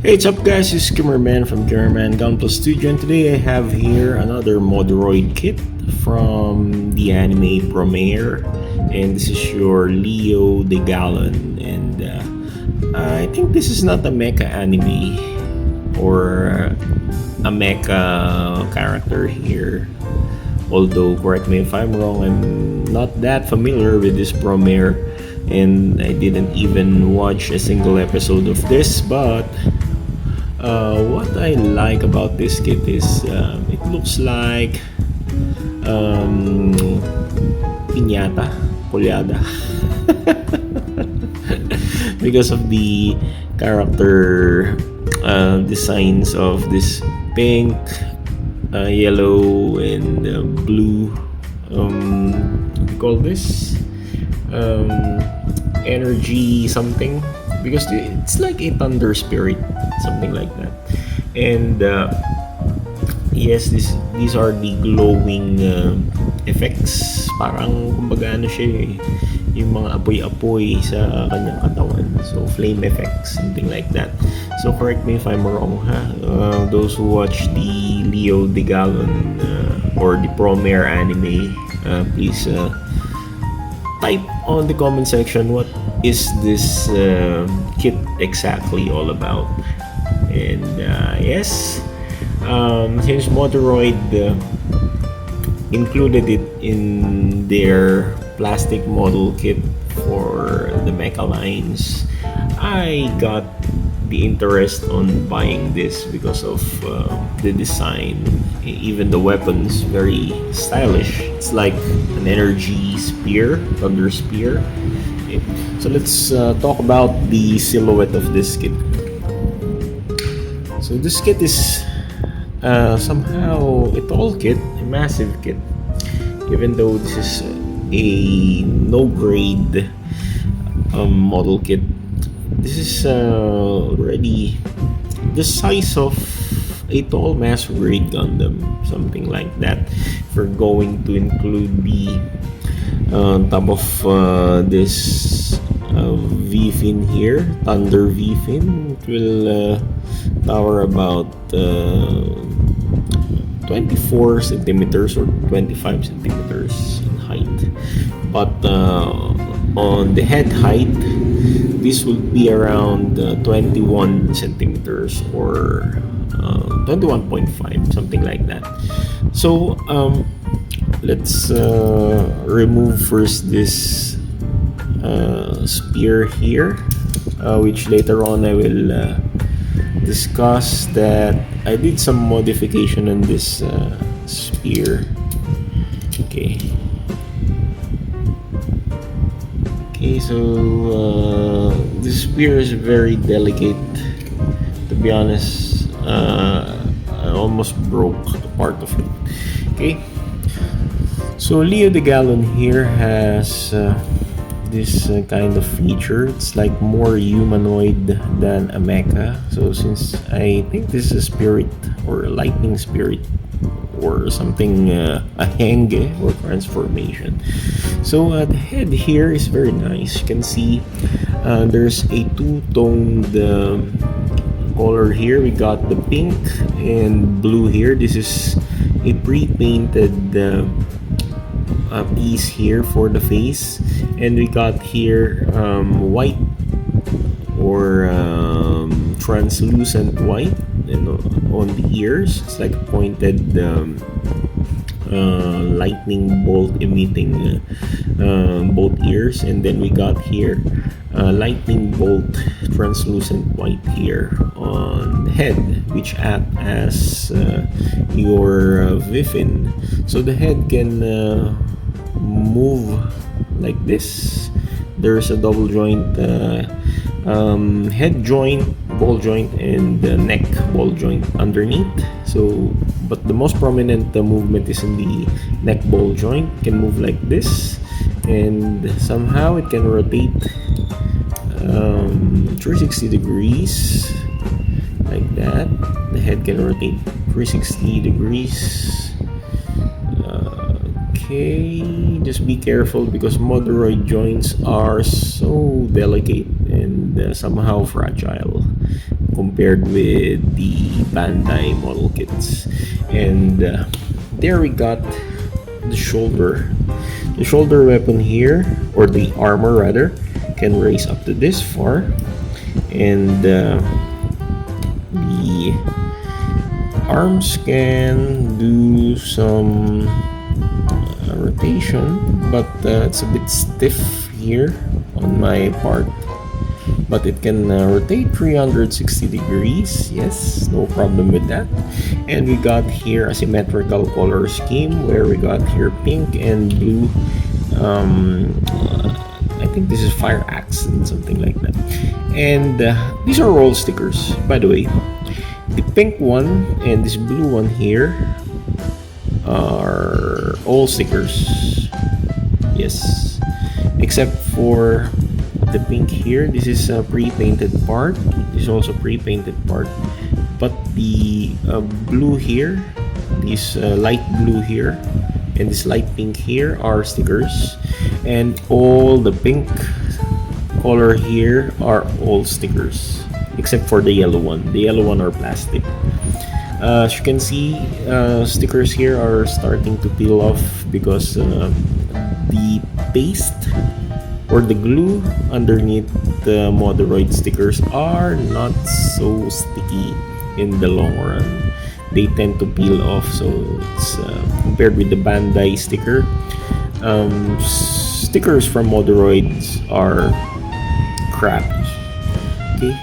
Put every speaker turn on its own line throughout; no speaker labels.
Hey, what's up guys, this is Kimmerman from Kimmerman Gunpla Studio, and today I have here another Moderoid kit from the anime Promare, and this is your LIO De Galon, and I think this is not a Mecha anime or a Mecha character here, although correct me if I'm wrong, I'm not that familiar with this Promare and I didn't even watch a single episode of this, but what I like about this kit is it looks like piñata, kolyada, because of the character designs of this pink, yellow, and blue. What do you call this? Energy something, because it's like a thunder spirit, something like that. And yes, these are the glowing effects, parang kumbaga ano siya, yung mga apoy-apoy sa kanyang katawan, so flame effects, something like that. So correct me if I'm wrong, those who watch the LIO De Galon or the Promare anime, please type on the comment section what is this kit exactly all about. And yes, since Moderoid included it in their plastic model kit for the Mecha lines, I got the interest on buying this because of the design, even the weapons, very stylish. It's like an energy spear, thunder spear. Okay. So let's talk about the silhouette of this kit. So this kit is somehow a tall kit, a massive kit, even though this is a no grade model kit. This is already the size of a tall mass grade Gundam, something like that. If we're going to include the top of this V-fin here, Thunder V-fin, it will tower about 24 centimeters or 25 centimeters in height. But on the head height, this would be around 21 centimeters or 21.5, something like that. So let's remove first this spear here, which later on I will discuss that I did some modification on this spear. Okay, so this spear is very delicate, to be honest. I almost broke a part of it. Okay, so LIO De Galon here has this kind of feature. It's like more humanoid than a mecha. So since I think this is a spirit or a lightning spirit or something, a henge or transformation. So the head here is very nice. You can see there's a two-toned color here. We got the pink and blue here. This is a pre-painted piece here for the face, and we got here white or translucent white, and on the ears it's like a pointed lightning bolt emitting both ears, and then we got here lightning bolt translucent white here on the head, which act as your Vifin. So the head can move like this. There's a double joint head joint, ball joint, and neck ball joint underneath. So but the most prominent movement is in the neck ball joint. It can move like this, and somehow it can rotate 360 degrees like that. The head can rotate 360 degrees. Okay, just be careful because Moderoid joints are so delicate and somehow fragile. compared with the Bandai model kits. And there we got the shoulder. The shoulder weapon here, or the armor rather, can raise up to this far, and the arms can do some rotation, but it's a bit stiff here on my part, but it can rotate 360 degrees. Yes, no problem with that. And we got here a symmetrical color scheme where we got here pink and blue. I think this is fire accent, something like that. And these are roll stickers, by the way. The pink one and this blue one here are all stickers. Yes, except for the pink here. This is a pre-painted part. This is also pre-painted part. But the blue here, this light blue here, and this light pink here are stickers. And all the pink color here are all stickers, except for the yellow one. The yellow one are plastic. As you can see, stickers here are starting to peel off because the paste or the glue underneath the Moderoid stickers are not so sticky in the long run. They tend to peel off, so it's compared with the Bandai sticker. Stickers from Moderoids are crappy. Okay,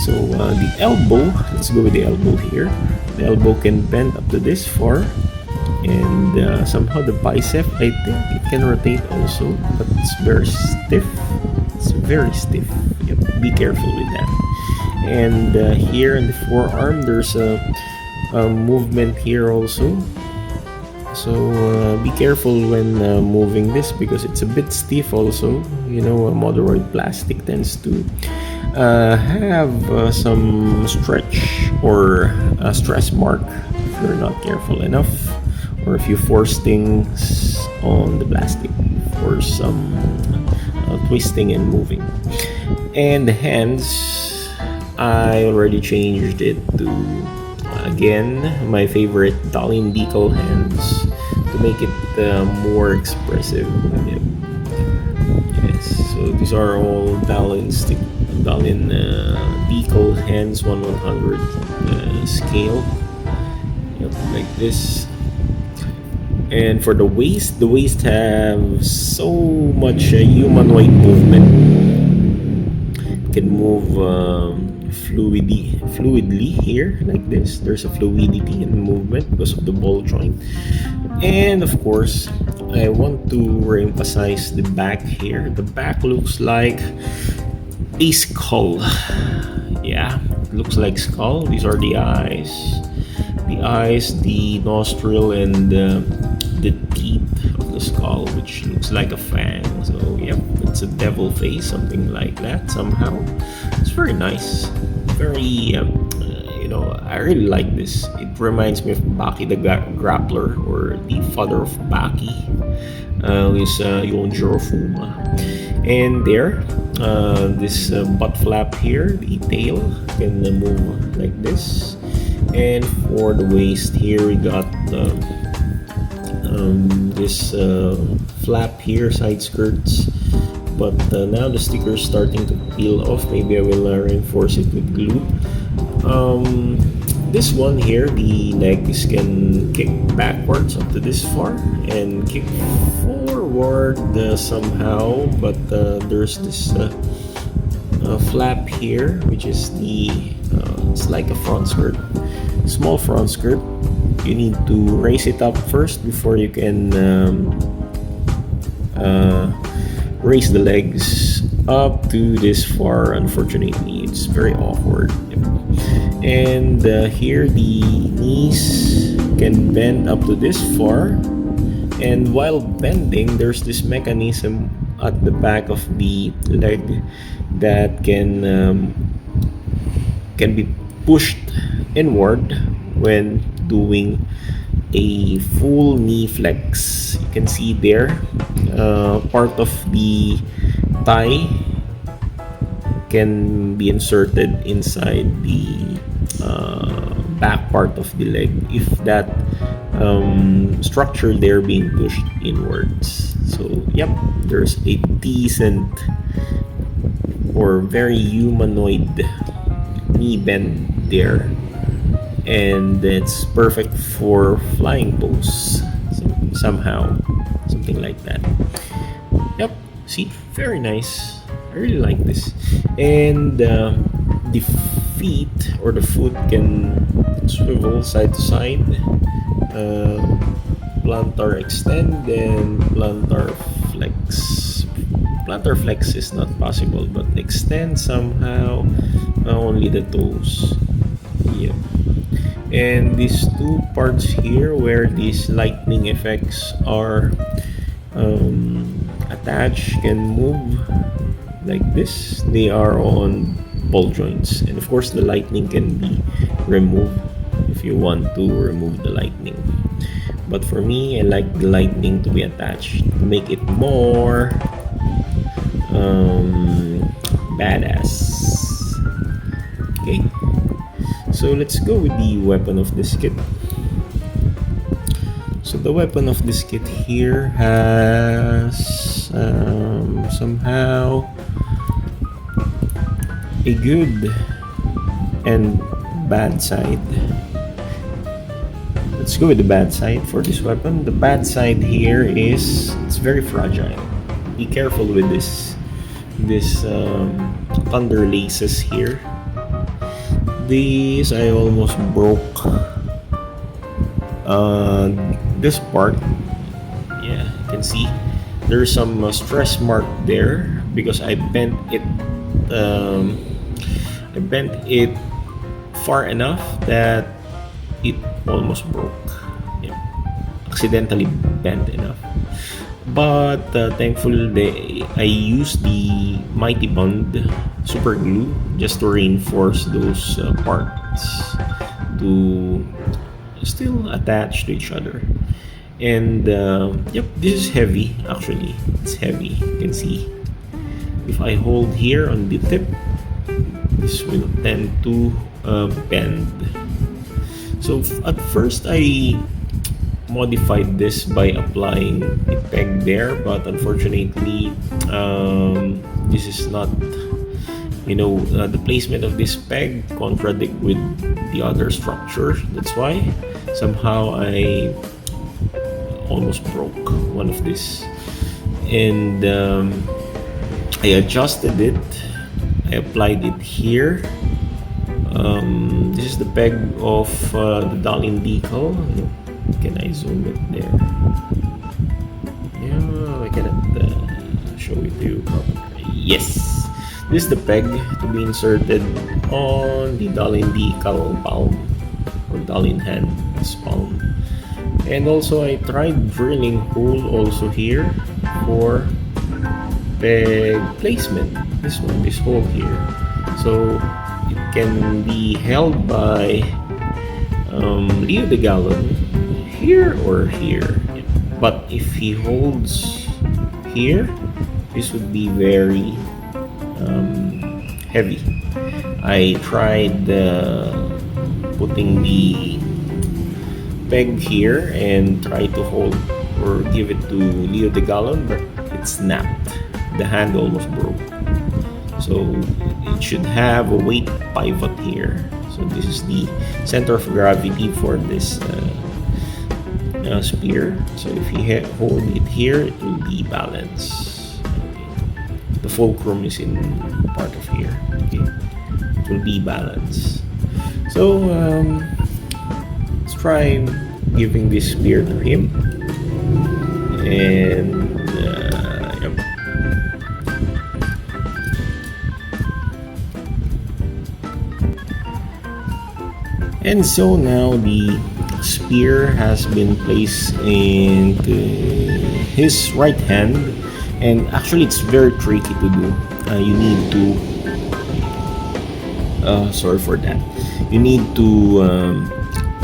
so the elbow, let's go with the elbow here. The elbow can bend up to this far, and somehow the bicep, I think it can rotate also, but it's very stiff. It's very stiff. Yep, be careful with that. And here in the forearm, there's a movement here also. So be careful when moving this because it's a bit stiff also. You know, Moderoid plastic tends to have some stretch or a stress mark if you're not careful enough, or if you force things on the plastic for some twisting and moving. And the hands, I already changed it to again my favorite Dalin decal hands to make it more expressive. Yes, so these are all Dalin decal hands 1/100 scale. Yep, like this. And for the waist have so much humanoid movement. It can move fluidly here like this. There's a fluidity in movement because of the ball joint. And of course, I want to re-emphasize the back here. The back looks like a skull. Yeah, it looks like skull. These are the eyes, the nostril, and the teeth of the skull, which looks like a fang. So yep, it's a devil face, something like that somehow. It's very nice, very I really like this. It reminds me of Baki the Grappler, or the father of Baki, who is Yonjiro Fuma. And there, this butt flap here, the tail can move like this. And for the waist here, we got this flap here, side skirts. But now the sticker is starting to peel off. Maybe I will reinforce it with glue. This one here, the legs can kick backwards up to this far and kick forward somehow, but there's this flap here, which is it's like a front skirt, small front skirt. You need to raise it up first before you can raise the legs up to this far. Unfortunately, it's very awkward. And here the knees can bend up to this far, and while bending there's this mechanism at the back of the leg that can be pushed inward when doing a full knee flex. You can see there part of the thigh can be inserted inside the back part of the leg if that structure there being pushed inwards. So yep, there's a decent or very humanoid knee bend there, and it's perfect for flying pose. So somehow, something like that. Yep, see, very nice. I really like this. And the feet or the foot can swivel side to side. Plantar extend and plantar flex. Plantar flex is not possible, but extend somehow, only the toes. Yeah. And these two parts here where these lightning effects are attached can move like this. They are on ball joints, and of course the lightning can be removed if you want to remove the lightning. But for me, I like the lightning to be attached to make it more badass. Okay, so let's go with the weapon of this kit. So the weapon of this kit here has somehow a good and bad side. Let's go with the bad side for this weapon. The bad side here is it's very fragile. Be careful with this thunder laces here. These I almost broke this part. Yeah, you can see there's some stress mark there because I bent it far enough that it almost broke. Yeah, accidentally bent enough. But thankfully I used the Mighty Bond super glue just to reinforce those parts to still attach to each other. And yep, this is heavy. Actually, it's heavy. You can see if I hold here on the tip, this will tend to bend. So at first I modified this by applying a peg there, but unfortunately this is not, the placement of this peg contradict with the other structure. That's why somehow I almost broke one of this, and I adjusted it. I applied it here. This is the peg of the Dalin decal. Can I zoom it there? Yeah, I cannot show it to you properly. Yes, this is the peg to be inserted on the Dalin decal palm or Dalin hand's palm. And also I tried drilling hole also here for peg placement. This one, this hole here, so it can be held by LIO De Galon here or here. But if he holds here, this would be very heavy. I tried putting the peg here and try to hold or give it to LIO De Galon, but it snapped. The hand almost broke. So it should have a weight pivot here. So this is the center of gravity for this spear. So if you hold it here, it will be balanced. Okay. The fulcrum is in part of here. Okay, it will be balanced. So let's try giving this spear to him, and yep. And so now the spear has been placed into his right hand, and actually it's very tricky to do. You need to sorry for that. You need to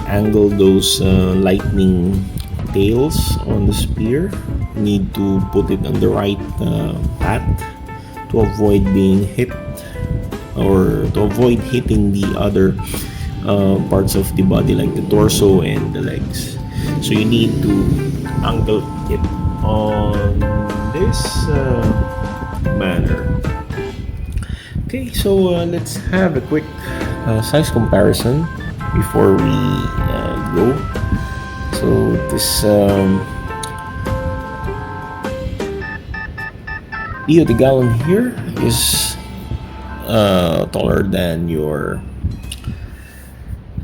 angle those lightning tails on the spear. You need to put it on the right path to avoid being hit or to avoid hitting the other parts of the body like the torso and the legs. So you need to angle it on this manner. Okay, so let's have a quick size comparison before we go. So this LIO De Galon here is taller than your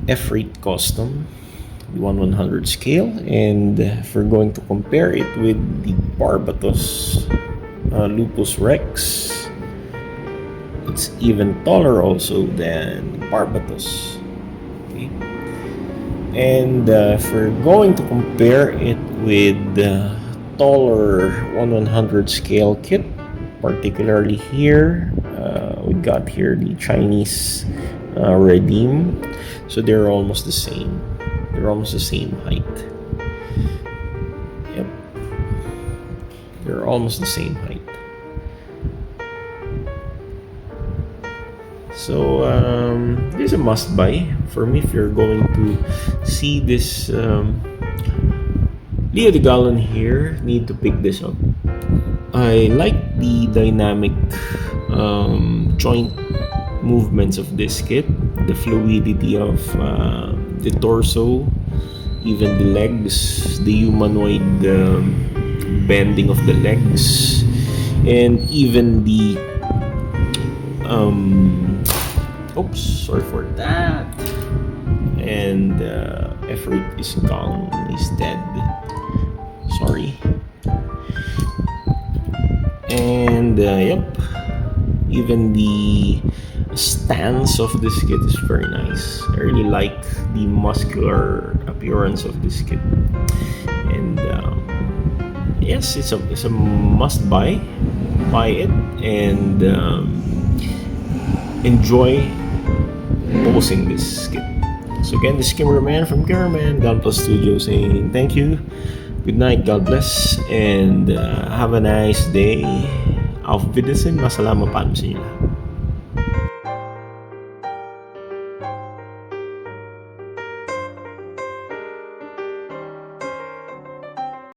F-Rate Custom 1/100 scale, and if we're going to compare it with the Barbatos Lupus Rex, it's even taller also than Barbatos. Okay. And if we're going to compare it with the taller 1/100 scale kit, particularly here, we got here the Chinese Redeem, so they're almost the same. They're almost the same height. Yep, they're almost the same height. So this is a must buy for me if you're going to see this LIO De Galon here. Need to pick this up. I like the dynamic joint movements of this kit, the fluidity of the torso, even the legs, the humanoid bending of the legs, and even the oops, sorry for that. And F-Rate is gone, he's dead. Sorry. And yep, even the stance of this kit is very nice. I really like the muscular appearance of this kit, and yes, it's a must buy. Buy it and enjoy posing this kit. So again, this is Cameraman from Cameraman Gunpla Studio saying thank you, good night, God bless, and have a nice day. Auf Wiedersehen, masalamat pa sa inyo.